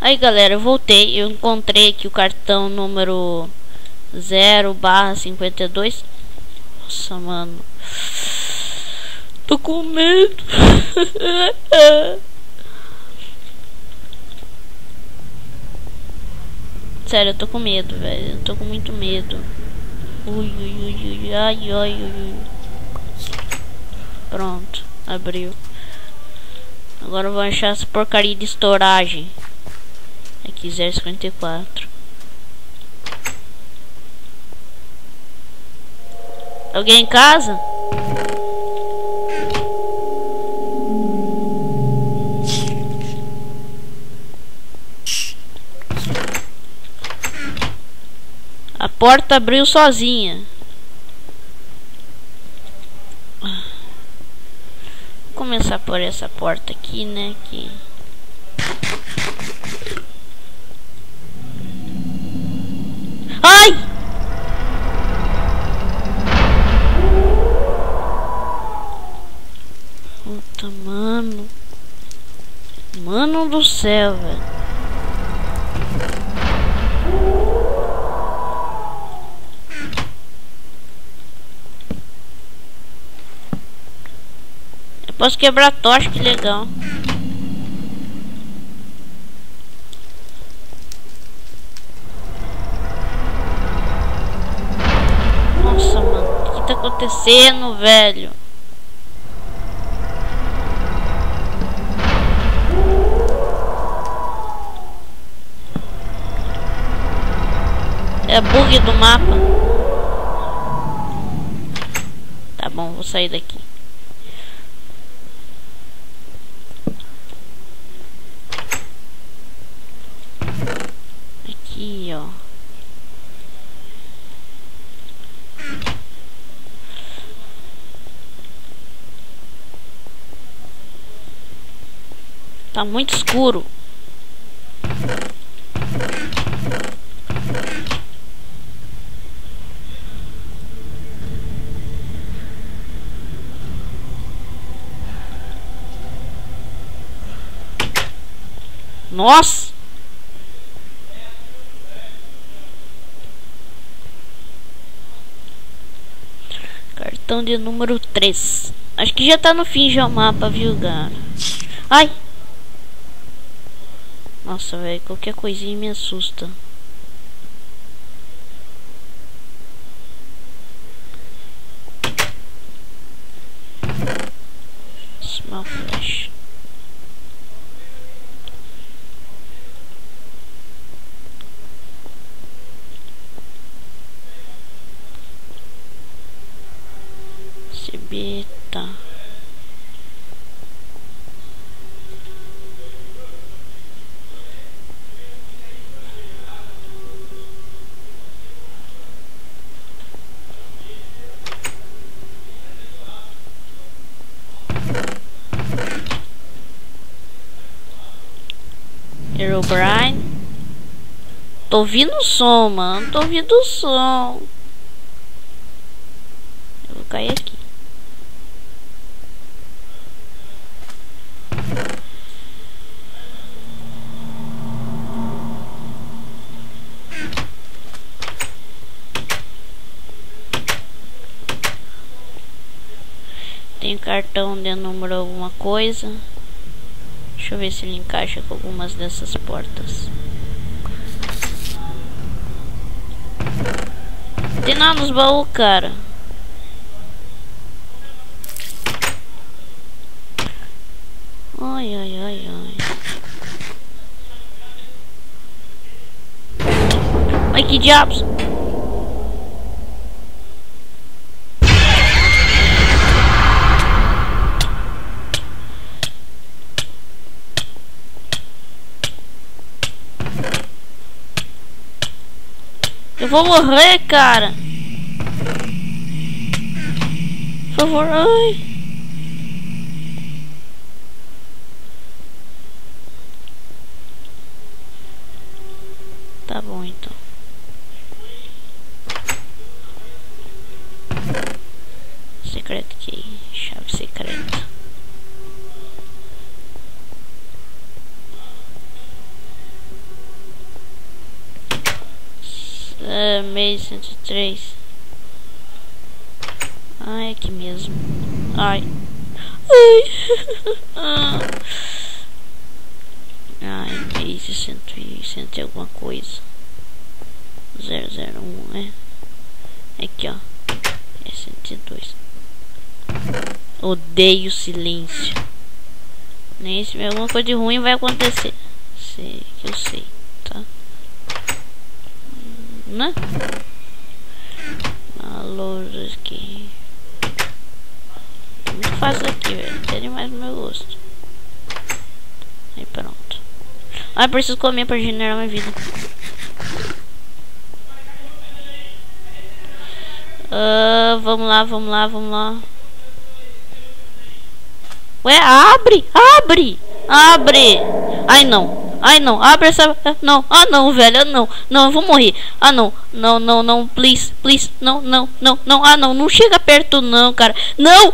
Aí galera, eu voltei, eu encontrei aqui o cartão número 0/52. Nossa, mano, tô com medo. Sério, eu tô com medo, velho. Eu tô com muito medo. Ui, ui, ui, ui, ai, ai, ui. Pronto, abriu. Agora eu vou achar essa porcaria de storage. Aqui, 0,54. Alguém em casa? A porta abriu sozinha. Vou começar por essa porta aqui, né? Aqui. Ai! Puta, mano. Mano do céu, velho. Eu posso quebrar a tocha, que legal. Nossa, mano. O que tá acontecendo, velho? É bug do mapa. Tá bom, vou sair daqui. Aqui, ó. Tá muito escuro. Nossa! Cartão de número 3. Acho que já tá no fim já o mapa, viu, cara? Ai! Nossa, velho, qualquer coisinha me assusta. Small flash. Cebeta. Herobrine. Tô ouvindo o som, mano. Tô ouvindo o som. Eu vou cair aqui. Tem cartão de número alguma coisa. Deixa eu ver se ele encaixa com algumas dessas portas. Tem nada nos baús, cara. Ai, ai, ai, ai. Ai, que diabos. Eu vou morrer, cara. Por favor, ai. Tá bom, então. Secret key. Chave secreta. 103, 103. Ai, aqui mesmo. Ai. Ai, esse 100 e alguma coisa. 001, é. Aqui, ó. É 102. Odeio silêncio. Nem se alguma coisa de ruim vai acontecer. Sei que eu sei, tá? Né? Alô, aqui. Muito fácil aqui, velho. É demais pro meu gosto. Aí pronto. Ah, preciso comer pra regenerar minha vida. Vamos lá, vamos lá, vamos lá. Ué, abre, abre, abre. Ai não, ai não, abre essa. Não, ah não, velho, não, não, eu vou morrer. Ah não, não, não, não, please, please, não, não, não, não, ah não, não chega perto não, cara, não.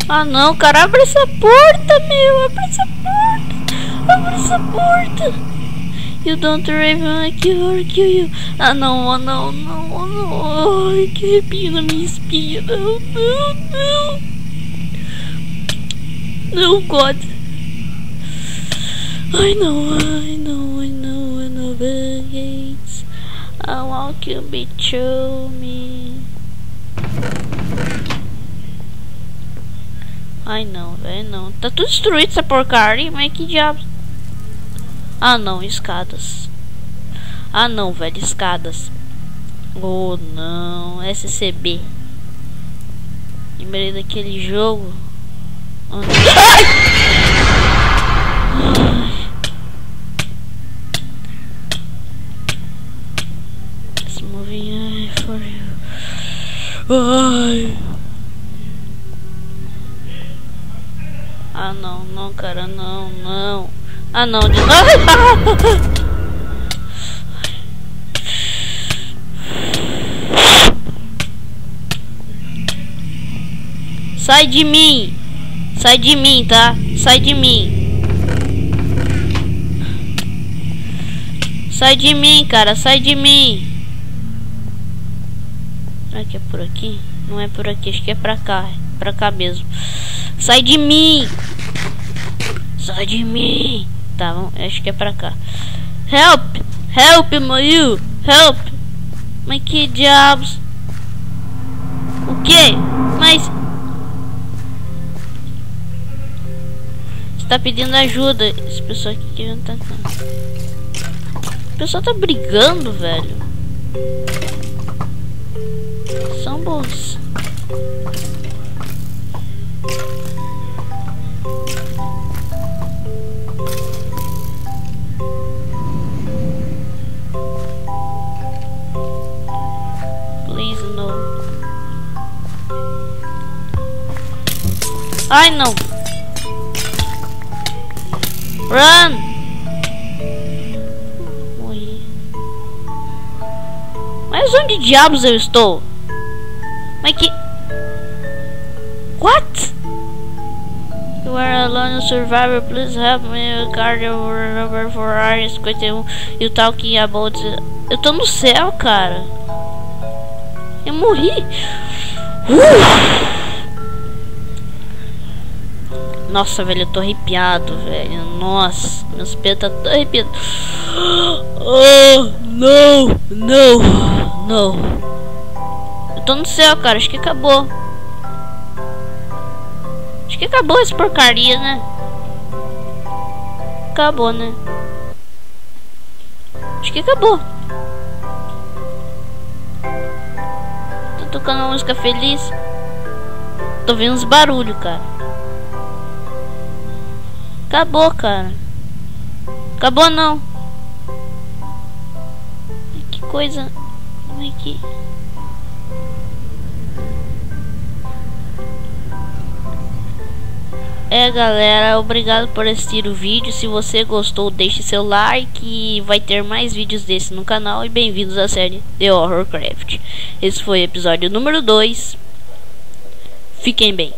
Ah não, cara, abre essa porta, meu, abre essa porta, abre essa porta. You don't Raven, I kill you. Ah não, ah não, não, ah não. Ai, que arrepio na minha espinha. Não, não, não. Não, God. I know, Gates. I want you to show me. Ai não, velho, não. Tá tudo destruído essa porcaria, mas que diabos. Ah não, escadas. Ah não, velho, escadas. Oh não, SCB. Lembrei daquele jogo. Oh, ai! It's moving for you. Ai! Ah não, não, cara, não, não. Ah não, de novo. Sai de mim. Sai de mim, tá? Sai de mim. Sai de mim, cara, sai de mim. Será que é por aqui? Não é por aqui, acho que é pra cá. É pra cá mesmo. Sai de mim. Sai de mim. Tá, acho que é pra cá. Help! Help, Mayu! Help! Mas que diabos? O que? Mas... você tá pedindo ajuda. Esse pessoal aqui que não tá... o pessoal tá brigando, velho. São bons. Ai não. Run. Morri. Mas onde diabos eu estou? Mas que... what? You are alone survivor, please help me. Card over for Area 51. You talking about... eu tô no céu, cara. Eu morri. Nossa, velho, eu tô arrepiado, velho. Nossa, meus pés tá tão arrepiado. Oh, não, não, não. Eu tô no céu, cara. Acho que acabou. Acho que acabou essa porcaria, né? Acabou, né? Acho que acabou. Tô tocando uma música feliz. Tô vendo uns barulhos, cara. Acabou, cara. Acabou não. Que coisa. Como é que... é, galera, obrigado por assistir o vídeo. Se você gostou, deixe seu like e vai ter mais vídeos desse no canal. E bem-vindos à série The Horrorcraft. Esse foi o episódio número 2. Fiquem bem.